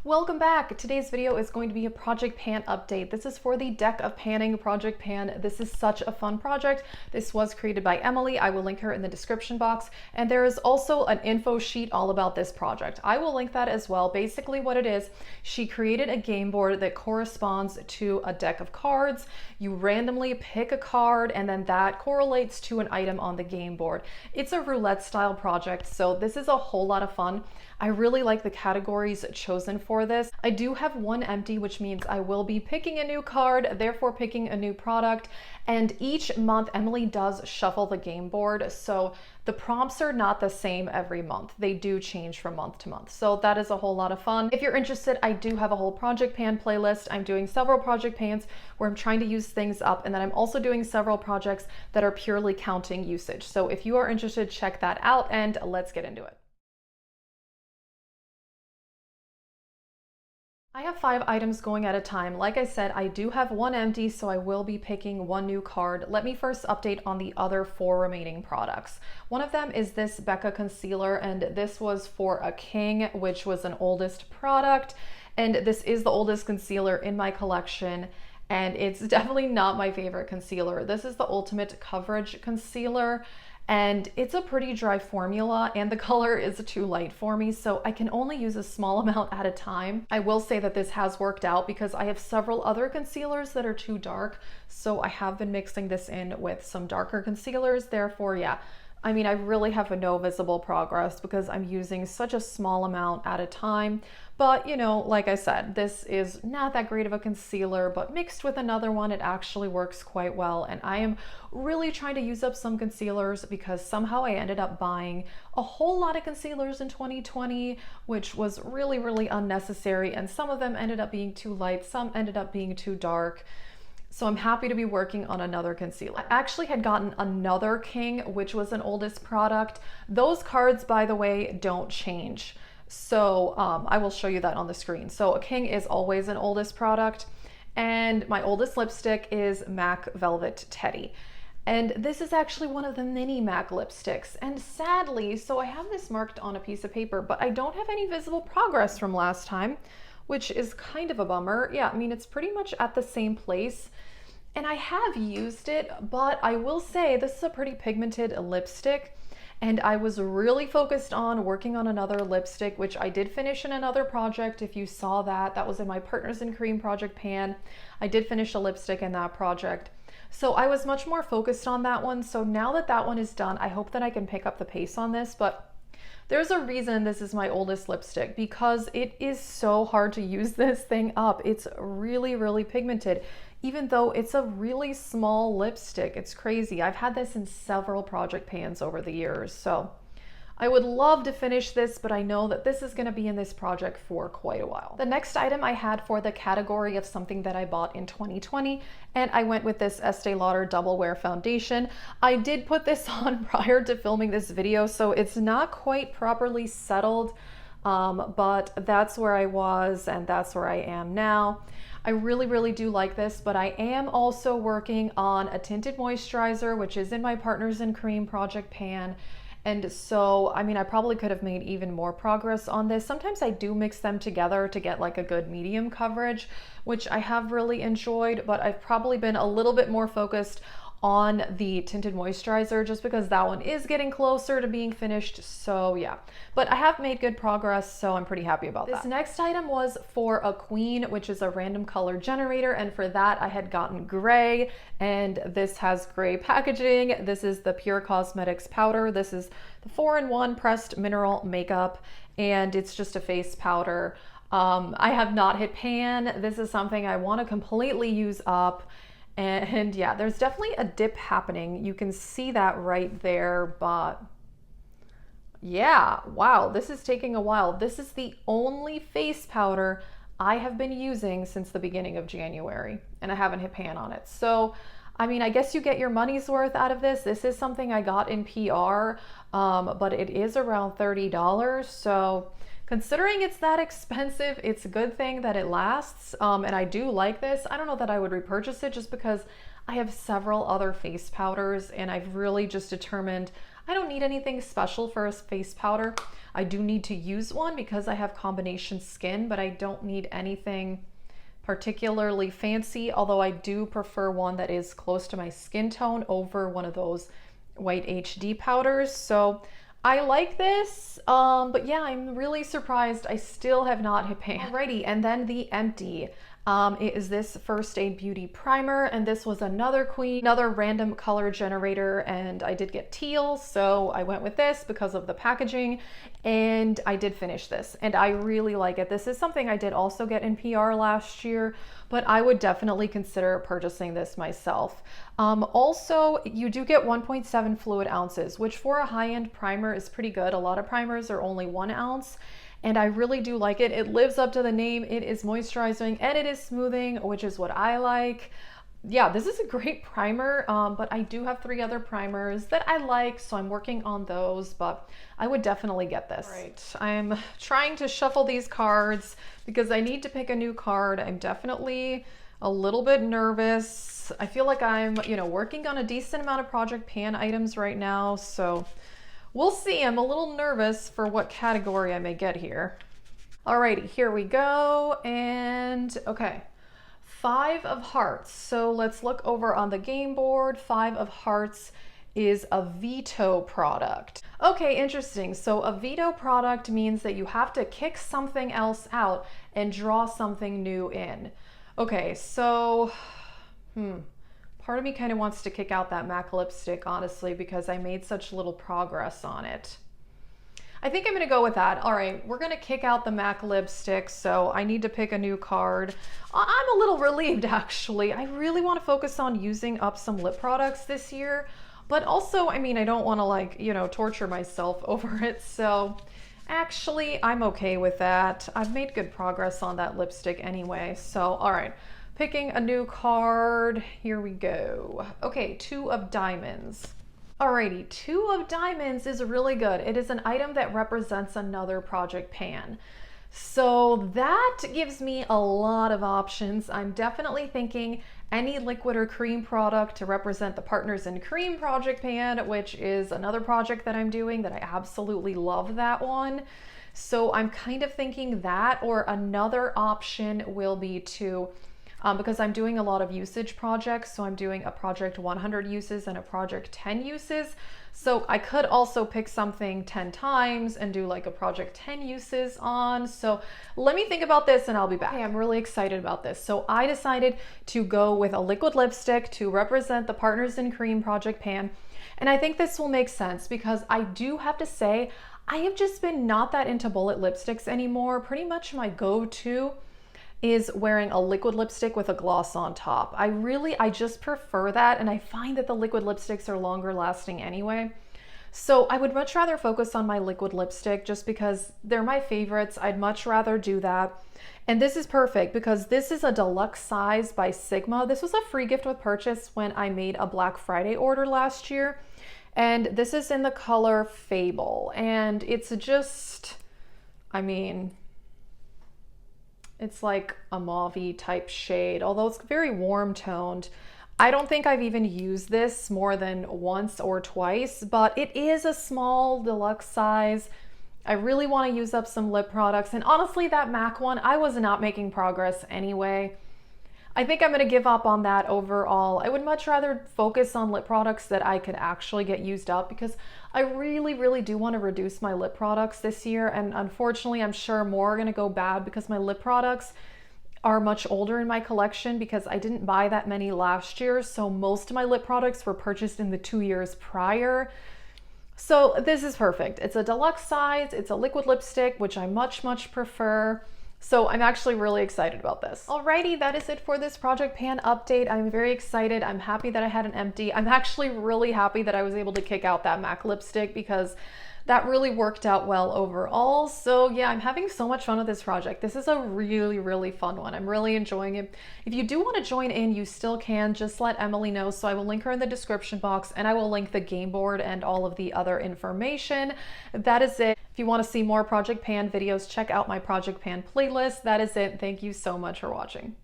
Welcome back. Today's video is going to be a project pan update. This is for the Deck of Panning project pan. This is such a fun project. This was created by Emily. I will link her in the description box. And there is also an info sheet all about this project. I will link that as well. Basically what it is, she created a game board that corresponds to a deck of cards. You randomly pick a card and then that correlates to an item on the game board. It's a roulette style project, so this is a whole lot of fun. I really like the categories chosen for this. I do have one empty, which means I will be picking a new card, therefore picking a new product. And each month, Emily does shuffle the game board. So the prompts are not the same every month. They do change from month to month. So that is a whole lot of fun. If you're interested, I do have a whole project pan playlist. I'm doing several project pans where I'm trying to use things up. And then I'm also doing several projects that are purely counting usage. So if you are interested, check that out and let's get into it. I have 5 items going at a time. Like I said, I do have one empty, so I will be picking one new card. Let me first update on the other 4 remaining products. One of them is this Becca Concealer, and this was for a King, which was an oldest product. And this is the oldest concealer in my collection, and it's definitely not my favorite concealer. This is the Ultimate Coverage Concealer. And it's a pretty dry formula and the color is too light for me, so I can only use a small amount at a time. I will say that this has worked out because I have several other concealers that are too dark, so I have been mixing this in with some darker concealers. Therefore, yeah, I mean, I really have no visible progress because I'm using such a small amount at a time. But, you know, like I said, this is not that great of a concealer, but mixed with another one, it actually works quite well. And I am really trying to use up some concealers because somehow I ended up buying a whole lot of concealers in 2020, which was really, really unnecessary. And some of them ended up being too light, some ended up being too dark. So I'm happy to be working on another concealer. I actually had gotten another King, which was an oldest product. Those cards, by the way, don't change. So I will show you that on the screen. So a King is always an oldest product. And my oldest lipstick is MAC Velvet Teddy. And this is actually one of the mini MAC lipsticks. And sadly, so I have this marked on a piece of paper, but I don't have any visible progress from last time, which is kind of a bummer. Yeah, I mean, it's pretty much at the same place. And I have used it, but I will say this is a pretty pigmented lipstick. And I was really focused on working on another lipstick, which I did finish in another project. If you saw that, that was in my Partners in Cream project pan. I did finish a lipstick in that project. So I was much more focused on that one. So now that that one is done, I hope that I can pick up the pace on this, but there's a reason this is my oldest lipstick because it is so hard to use this thing up. It's really, really pigmented. Even though it's a really small lipstick, it's crazy. I've had this in several project pans over the years, so I would love to finish this, but I know that this is going to be in this project for quite a while. The next item I had for the category of something that I bought in 2020, and I went with this Estee Lauder Double Wear Foundation. I did put this on prior to filming this video, so it's not quite properly settled, but that's where I was and that's where I am now. I really, really do like this, but I am also working on a tinted moisturizer, which is in my Partners in Cream project pan. And so, I mean, I probably could have made even more progress on this. Sometimes I do mix them together to get like a good medium coverage, which I have really enjoyed, but I've probably been a little bit more focused on the tinted moisturizer just because that one is getting closer to being finished. So yeah, but I have made good progress, so I'm pretty happy about that. This next item was for a Queen, which is a random color generator, and for that I had gotten gray, and this has gray packaging. This is the Pure Cosmetics powder. This is the 4-in-1 pressed mineral makeup, and it's just a face powder. I have not hit pan. This is something I want to completely use up. And yeah, there's definitely a dip happening. You can see that right there, but yeah, wow, this is taking a while. This is the only face powder I have been using since the beginning of January, and I haven't hit pan on it. So, I mean, I guess you get your money's worth out of this. This is something I got in PR, but it is around $30. So considering it's that expensive, it's a good thing that it lasts, and I do like this. I don't know that I would repurchase it just because I have several other face powders and I've really just determined I don't need anything special for a face powder. I do need to use one because I have combination skin, but I don't need anything particularly fancy, although I do prefer one that is close to my skin tone over one of those white HD powders. So I like this, but yeah, I'm really surprised I still have not hit pan. Alrighty, and then the empty. It is this First Aid Beauty Primer, and this was another queen, another random color generator, and I did get teal, so I went with this because of the packaging, and I did finish this, and I really like it. This is something I did also get in PR last year, but I would definitely consider purchasing this myself. Also, you do get 1.7 fluid ounces, which for a high-end primer is pretty good. A lot of primers are only 1 ounce. And I really do like it. It lives up to the name. It is moisturizing and it is smoothing, which is what I like. Yeah, this is a great primer, but I do have 3 other primers that I like, so I'm working on those, but I would definitely get this. All right, I'm trying to shuffle these cards because I need to pick a new card. I'm definitely a little bit nervous. I feel like I'm, working on a decent amount of Project Pan items right now, so we'll see. I'm a little nervous for what category I may get here. Alrighty, here we go. And okay, 5 of Hearts. So let's look over on the game board. 5 of Hearts is a veto product. Okay, interesting. So a veto product means that you have to kick something else out and draw something new in. Okay, so, part of me kind of wants to kick out that MAC lipstick, honestly, because I made such little progress on it. I think I'm going to go with that. All right, we're going to kick out the MAC lipstick, so I need to pick a new card. I'm a little relieved, actually. I really want to focus on using up some lip products this year, but also, I mean, I don't want to, torture myself over it, so actually, I'm okay with that. I've made good progress on that lipstick anyway, so all right. Picking a new card, here we go. Okay, 2 of Diamonds. Alrighty, 2 of Diamonds is really good. It is an item that represents another Project Pan. So that gives me a lot of options. I'm definitely thinking any liquid or cream product to represent the Partners in Cream Project Pan, which is another project that I'm doing that I absolutely love that one. So I'm kind of thinking that, or another option will be to because I'm doing a lot of usage projects, so I'm doing a project 100 uses and a project 10 uses. So I could also pick something 10 times and do like a project 10 uses on. So let me think about this and I'll be back. Okay, I'm really excited about this. So I decided to go with a liquid lipstick to represent the Partners in Cream Project Pan. And I think this will make sense because I do have to say, I have just been not that into bullet lipsticks anymore. Pretty much my go-to is wearing a liquid lipstick with a gloss on top. I just prefer that, and I find that the liquid lipsticks are longer lasting anyway. So I would much rather focus on my liquid lipstick just because they're my favorites. I'd much rather do that. And this is perfect because this is a deluxe size by Sigma. This was a free gift with purchase when I made a Black Friday order last year. And this is in the color Fable. And it's just, it's like a mauve-y type shade, although it's very warm toned. I don't think I've even used this more than once or twice, but it is a small deluxe size. I really want to use up some lip products, and honestly, that MAC one, I was not making progress anyway. I think I'm going to give up on that overall. I would much rather focus on lip products that I could actually get used up because I really, really do want to reduce my lip products this year. And unfortunately, I'm sure more are going to go bad because my lip products are much older in my collection because I didn't buy that many last year. So most of my lip products were purchased in the 2 years prior. So this is perfect. It's a deluxe size. It's a liquid lipstick, which I much, much prefer. So I'm actually really excited about this. Alrighty, that is it for this Project Pan update. I'm very excited. I'm happy that I had an empty. I'm actually really happy that I was able to kick out that MAC lipstick because that really worked out well overall. So yeah, I'm having so much fun with this project. This is a really, really fun one. I'm really enjoying it. If you do want to join in, you still can. Just let Emily know. So I will link her in the description box and I will link the game board and all of the other information. That is it. If you want to see more Project Pan videos, check out my Project Pan playlist. That is it. Thank you so much for watching.